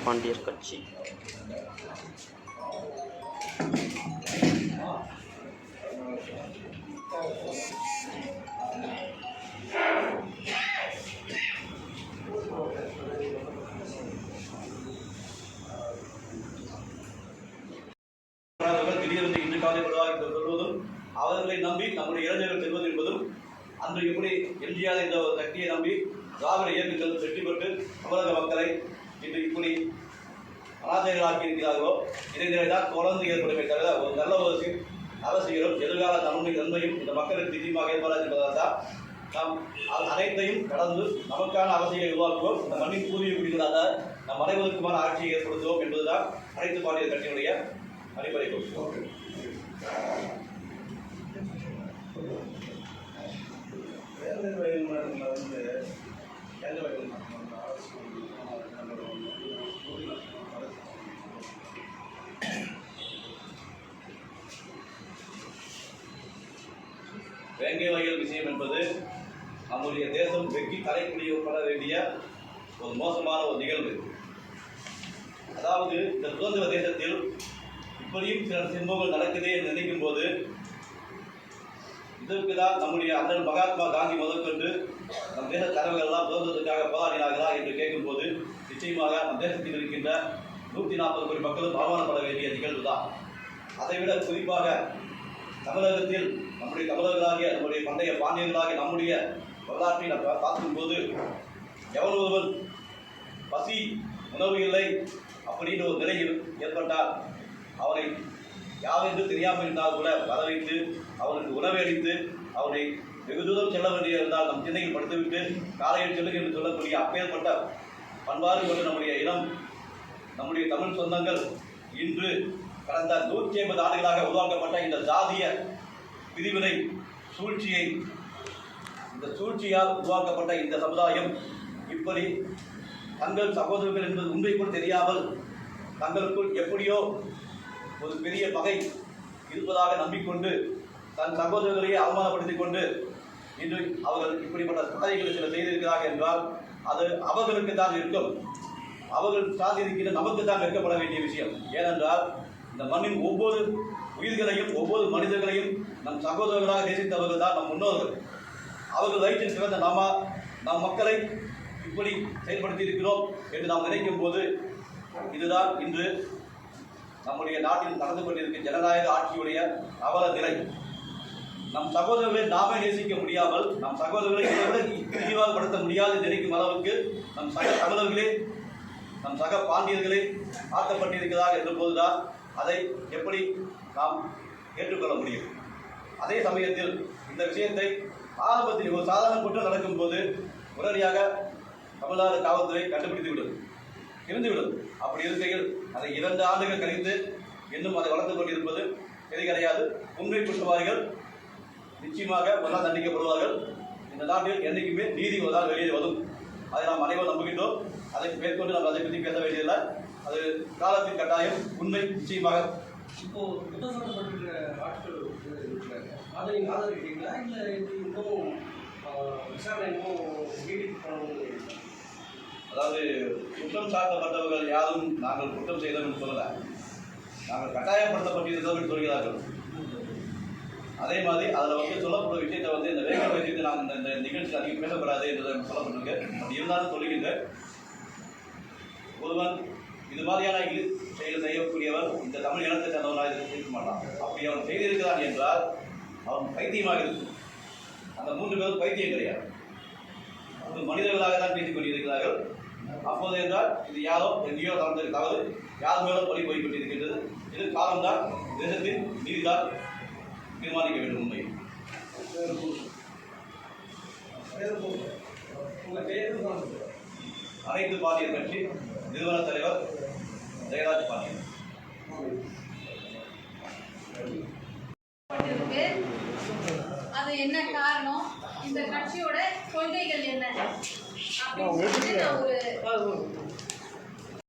பாண்டியர் கட்சி. திடீரென்று இன்று காலை என்று சொல்வதும் அவர்களை நம்பி நம்முடைய இளைஞர்கள் செல்வது என்பதும் அன்று எப்படி எம்ஜிஆர் என்ற ஒரு சக்தியை நம்பி திராவிட இயக்கங்கள் வெற்றி பெற்று தமிழக மக்களை இன்று இப்படி அனாதைகளாக்கி இருக்கிறார்களோ இதைதான் தொடர்ந்து ஏற்படுமே தவிர ஒரு நல்ல ஒரு அரசியலும் எதிர்கால நன்மையும் இந்த மக்களுக்கு நிச்சயமாக ஏற்படாது என்பதால் தான் நாம் அனைத்தையும் கடந்து நமக்கான அரசியலை உருவாக்குவோம். இந்த மண்ணின் பூர்வீக குடிகளாக நம் அனைவருக்குமான ஆட்சியை ஏற்படுத்துவோம் என்பதுதான் அனைத்து பாண்டியர் கட்சியினுடைய அடிப்படை கொள்கை. வேங்கை வயல் விஷயம் என்பது நம்முடைய தேசம் வெற்றி தலைக்குடியப்பட வேண்டிய ஒரு மோசமான ஒரு நிகழ்வு. அதாவது இந்த சுதந்திர தேசத்தில் இப்படியும் சில சம்பவங்கள் நடக்குது என்று நினைக்கும் போது இதற்கு தான் நம்முடைய அண்ணன் மகாத்மா காந்தி முதற்கொண்டு நம் தேச தலைவர்கள்லாம் சுதந்திரத்துக்காக போராடினார்களா என்று கேட்கும்போது நிச்சயமாக நம் தேசத்தில் இருக்கின்ற 140 கோடி மக்களும் அவமானப்பட வேண்டிய நிகழ்வு தான். அதைவிட குறிப்பாக தமிழகத்தில் நம்முடைய தமிழர்களாகிய நம்முடைய பண்டைய பாண்டியர்களாகிய நம்முடைய வரலாற்றை நாம் பார்க்கும்போது எவன் ஒருவன் பசி உணவு இல்லை அப்படின்ற ஒரு நிலையில் ஏற்பட்டால் அவனை யாவென்று தெரியாமல் இருந்தால் கூட வரவைத்து அவனுக்கு உணவளித்து அவனை வெகு தூரம் செல்ல வேண்டிய இருந்தால் நம் சின்னையில் படுத்துவிட்டு காலையில் செல்லுங்க என்று சொல்லக்கூடிய அப்பேற்பட்ட பண்பாடு கொண்டு நம்முடைய இனம் நம்முடைய தமிழ் சொந்தங்கள் இன்று கடந்த 150 ஆண்டுகளாக உருவாக்கப்பட்ட இந்த ஜாதிய பிரிவினை சூழ்ச்சியை இந்த சூழ்ச்சியால் உருவாக்கப்பட்ட இந்த சமுதாயம் இப்படி தங்கள் சகோதரர்கள் என்பது உண்மை கூட தெரியாமல் தங்களுக்குள் எப்படியோ ஒரு பெரிய பகை இருப்பதாக நம்பிக்கொண்டு தன் சகோதரர்களையே அவமானப்படுத்திக் கொண்டு இன்று அவர்கள் இப்படிப்பட்ட சாதனைகளை சில செய்திருக்கிறார்கள் என்றால் அது அவர்களுக்கு தான் இருக்கும். அவர்கள் சாதிக்கின்ற நமக்கு தான் வெட்கப்பட வேண்டிய விஷயம். ஏனென்றால் இந்த மண்ணின் ஒவ்வொரு உயிர்களையும் ஒவ்வொரு மனிதர்களையும் நம் சகோதரர்களாக நேசித்தவர்கள் தான் நம் முன்னோர்கள். அவர்கள் வயிற்றில் சிறந்த நம் மக்களை இப்படி செயல்படுத்தி இருக்கிறோம் என்று நாம் நினைக்கும் போது இதுதான் இன்று நம்முடைய நாட்டில் நடந்து கொண்டிருக்கும் ஜனநாயக ஆட்சியுடைய அவல நிலை. நம் சகோதரர்களை நாமே நேசிக்க முடியாமல் நம் சகோதரர்களை இதைவிட இழிவாகப்படுத்த முடியாது நினைக்கும் அளவுக்கு நம் சக தமிழர்களே நம் சக பாண்டியர்களே ஆக்கப்பட்டிருக்கிறார் என்ற போதுதான் அதை எப்படி நாம் ஏற்றுக்கொள்ள முடியும். அதே சமயத்தில் இந்த விஷயத்தை ஆரம்பத்தில் ஒரு சாதாரண குற்றம் நடக்கும் போது உடனடியாக தமிழ்நாடு காவல்துறை கண்டுபிடித்துவிடும் இருந்துவிடும். அப்படி இருக்கையில் அதை 2 ஆண்டுகள் கழித்து இன்னும் அதை வளர்த்துக் கொண்டிருப்பது சரி கிடையாது. உண்மை குற்றவாளிகள் நிச்சயமாக ஒன்றால் தண்டிக்கப்படுவார்கள். இந்த நாட்டில் என்றைக்குமே நீதி ஒரு நாள் வெளியே வரும். அதை நாம் அனைவரும் நம்புகின்றோம். அதை மேற்கொண்டு நாம் அதை பற்றி பேச வேண்டியதில்லை. அது காலத்தின் கட்டாயம். உண்மை நிச்சயமாக இப்போ குற்றம் சாட்டப்பட்டிருக்கிற ஆட்கள் அதை நீங்கள் ஆதரிக்கிறீங்களா இல்லை இன்னும் விசாரணை இன்னும் நீடித்து போனவங்க? அதாவது குற்றம் சாட்டப்பட்டவர்கள் யாரும் நாங்கள் குற்றம் செய்தோம் என்று சொல்லலை, நாங்கள் கட்டாயப்படுத்தப்பட்டிருக்கிறோம் என்று சொல்கிறார்கள். அதே மாதிரி அதில் சொல்லப்பட்ட விஷயத்தை இந்த வேக விஷயத்தை நாங்கள் இந்த நிகழ்ச்சியில் அதிகம் பேசப்படாது என்று சொல்லப்பட்டிருக்கு. அப்படி இருந்தாலும் சொல்லுகின்ற ஒருவன் இது மாதிரியான செயல் செய்யக்கூடியவர் இந்த தமிழ் இனத்தை சேர்ந்தவனாக இருக்க மாட்டான். அப்படி அவன் செய்திருக்கிறான் என்றால் அவன் பைத்தியமாக இருக்கும். அந்த 3 பேரும் பைத்தியம் கிடையாது, அது மனிதர்களாக தான் பேசிக் கொண்டிருக்கிறார்கள். அப்போது என்றால் இது யாரோ எங்கேயோ நடந்த தவறு யார் மேலும் பழி போய்கொண்டிருக்கின்றது. இது காலம்தான், தேசத்தின் நீதிதான் தீர்மானிக்க வேண்டும். உண்மை அனைத்து பாண்டியர் கட்சி நிறுவன தலைவர் ஜெயராஜ் பாண்டியன். அது என்ன காரணம், இந்த கட்சியோட கொள்கைகள் என்ன அப்படின்னு